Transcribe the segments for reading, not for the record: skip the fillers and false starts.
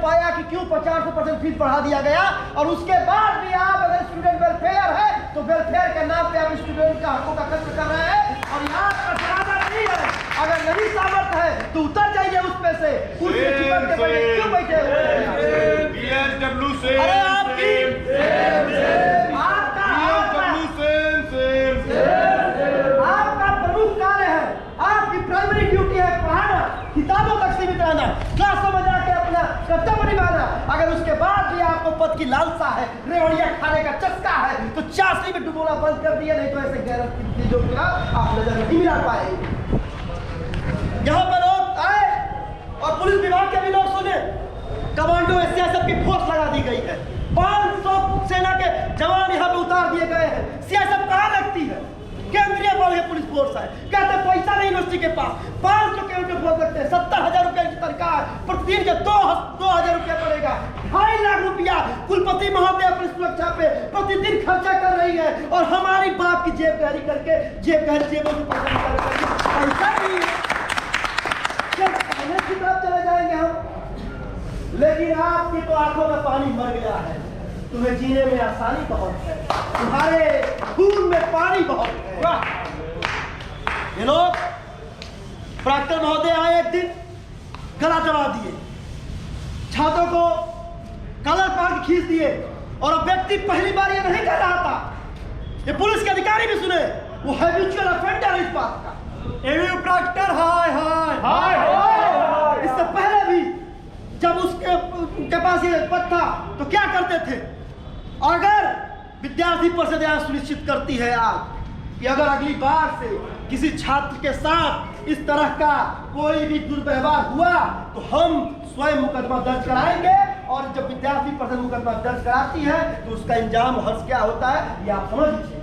पाया कि क्यों 50% फीस बढ़ा दिया गया, और उसके बाद भी आप अगर स्टूडेंट वेलफेयर है तो वेलफेयर के नाम पे आप स्टूडेंट का हकों का कष्ट कर रहे हैं, और यहाँ का जनाजा नहीं है। अगर नहीं सामर्थ्य है तो उतर जाइए उसमें से, कुर्सी चिपक के क्यों बैठे हुए हैं? बीएसडब्ल्यू से अरे आपकी आपका प्रमुख कार्य है, आपकी प्राइमरी ड्यूटी है पढ़ाना, किताबों तक सीमित रहना, क्लासों में जाके अपना कर्तव्य निभाना। अगर उसके बाद भी आपको पद की लालसा है, रेवड़िया खाने का चस्का है, तो चाशनी में डुबोना बंद कर दिया, नहीं तो ऐसे गैरत की चीजों का आप नजर नहीं मिला पाएंगे। यहाँ पर लोग आए और पुलिस विभाग के भी लोग सुने, कमांडो एसएसएफ की फोर्स लगा दी गई है, 500 सेना के जवान यहाँ पे उतार दिए गए हैं। सीएसएफ कहाँ लगती है? केंद्रीय बल है, पुलिस फोर्स है। कहते हैं पैसा नहीं यूनिवर्सिटी के पास, 500 केंद्रीय फोर्स लगते हैं, 70,000 रुपए की तनख्वाह है, प्रतिदिन के 2,000 रुपया पड़ेगा, 2.5 लाख रुपया कुलपति महोदय पुलिस सुरक्षा पे प्रतिदिन खर्चा कर रही है, और हमारी बाप की जेब गहरी करके जेबों से पैसा निकाल करके पैसा नहीं है। की तरफ चले जाएंगे हम, लेकिन आपकी तो आंखों में पानी मर गया है, तुम्हें जीने में आसानी बहुत है, तुम्हारे खून में पानी बहुत है। ये लोग प्राक्तन महोदय आए, एक दिन गला दबा दिए, छात्रों को कलर पार्क खींच दिए, और अब व्यक्ति पहली बार ये नहीं कर रहा था, ये पुलिस के अधिकारी भी सुने, वो हैबिचुअल ऑफेंडर है इस बात का। प्राक्टर हाय हाय हाय हाय। इससे पहले भी जब उसके पास ये पद था तो क्या करते थे? अगर विद्यार्थी परिषद यह सुनिश्चित करती है आज कि अगर अगली बार से किसी छात्र के साथ इस तरह का कोई भी दुर्व्यवहार हुआ तो हम स्वयं मुकदमा दर्ज कराएंगे, और जब विद्यार्थी परिषद मुकदमा दर्ज कराती है तो उसका इंजाम हर्ष क्या होता है ये आप समझ लीजिए।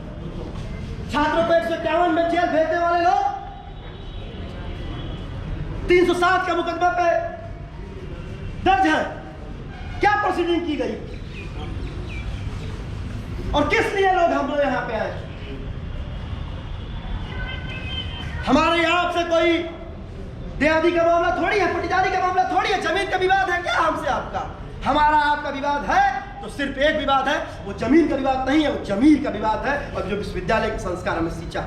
छात्रों को 151 में जेल भेजने वाले लोग 307 का मुकदमा पे दर्ज है, क्या प्रोसीडिंग की गई और किस लिए लोग हम लोग यहां पे आए? हमारे यहां से कोई देहादी का मामला थोड़ी है, पटीदारी का मामला थोड़ी है, जमीन का विवाद है क्या हमसे आपका? हमारा आपका विवाद है तो सिर्फ एक विवाद है, वो जमीन का विवाद नहीं है, वो जमीन का विवाद है, और जो विश्वविद्यालय के संस्कार हमें सींचा।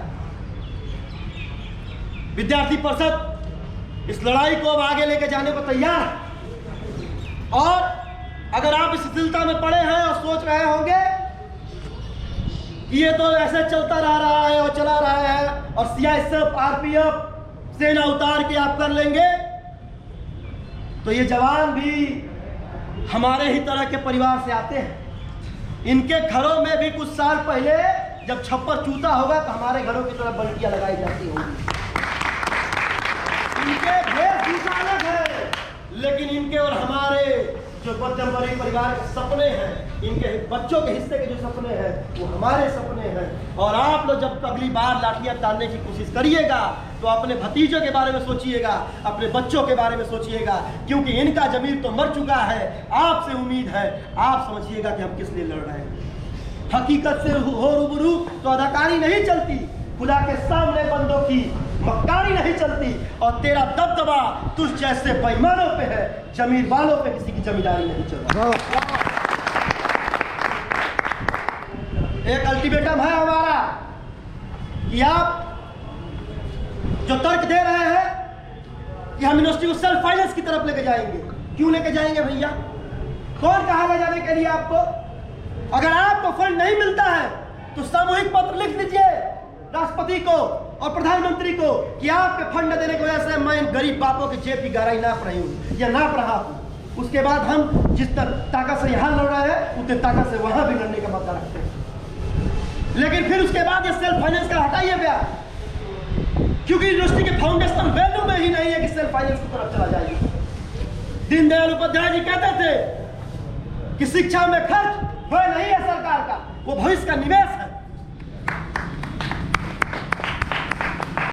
विद्यार्थी परिषद इस लड़ाई को अब आगे लेके जाने को तैयार है, और अगर आप इस शिथिलता में पड़े हैं और सोच रहे होंगे कि ये तो ऐसे चलता रहा है और चला रहा है, और सीआईएसएफ आरपीएफ सेना उतार के आप कर लेंगे, तो ये जवान भी हमारे ही तरह के परिवार से आते हैं। इनके घरों में भी कुछ साल पहले जब छप्पर चूता होगा तो हमारे घरों की तरफ बल्टियां लगाई जाती होंगी। इनके वेशभूषा अलग है, लेकिन इनके और हमारे जो मध्यम वर्गीय परिवार के सपने हैं, इनके बच्चों के हिस्से के जो सपने हैं वो हमारे सपने हैं। और आप लोग जब अगली बार लाठियां तानने की कोशिश करिएगा तो अपने भतीजों के बारे में सोचिएगा, अपने बच्चों के बारे में सोचिएगा, क्योंकि इनका जमीर तो मर चुका है। आपसे उम्मीद है आप समझिएगा कि हम किस लिए लड़ रहे हैं। हकीकत से हो रूबरू तो अदाकारी नहीं चलती, खुदा के सामने बंदों की मक्कारी नहीं चलती, और तेरा दबदबा तुझ जैसे बेईमानों पे है, जमीर वालों पे किसी की जमींदारी नहीं चलती। एक अल्टीमेटम है हमारा कि आप जो तर्क दे रहे हैं कि हम यूनिवर्सिटी को सेल्फ फाइनेंस की तरफ लेके जाएंगे, क्यों लेके जाएंगे भैया? कौन कहा ले जाने के लिए आपको? अगर आपको फंड नहीं मिलता है तो सामूहिक पत्र लिख दीजिए राष्ट्रपति को और प्रधानमंत्री को कि आपके फंड देने की वजह से मैं गरीब बापों की जेब की गहराई नाप रही हूँ या नाप रहा हूँ। उसके बाद हम जिस ताकत से यहाँ लड़ रहे हैं उतने ताकत से वहां भी लड़ने का मौका रखते हैं। लेकिन फिर उसके बाद ये सेल्फ फाइनेंस का हटाइए ब्याह, क्योंकि यूनिवर्सिटी के फाउंडेशन वैल्यू में ही नहीं है कि सेल्फ फाइनेंस की तरफ चला जाएगी। दीनदयाल उपाध्याय जी कहते थे कि शिक्षा में खर्च वह नहीं है सरकार का, वो भविष्य का निवेश है।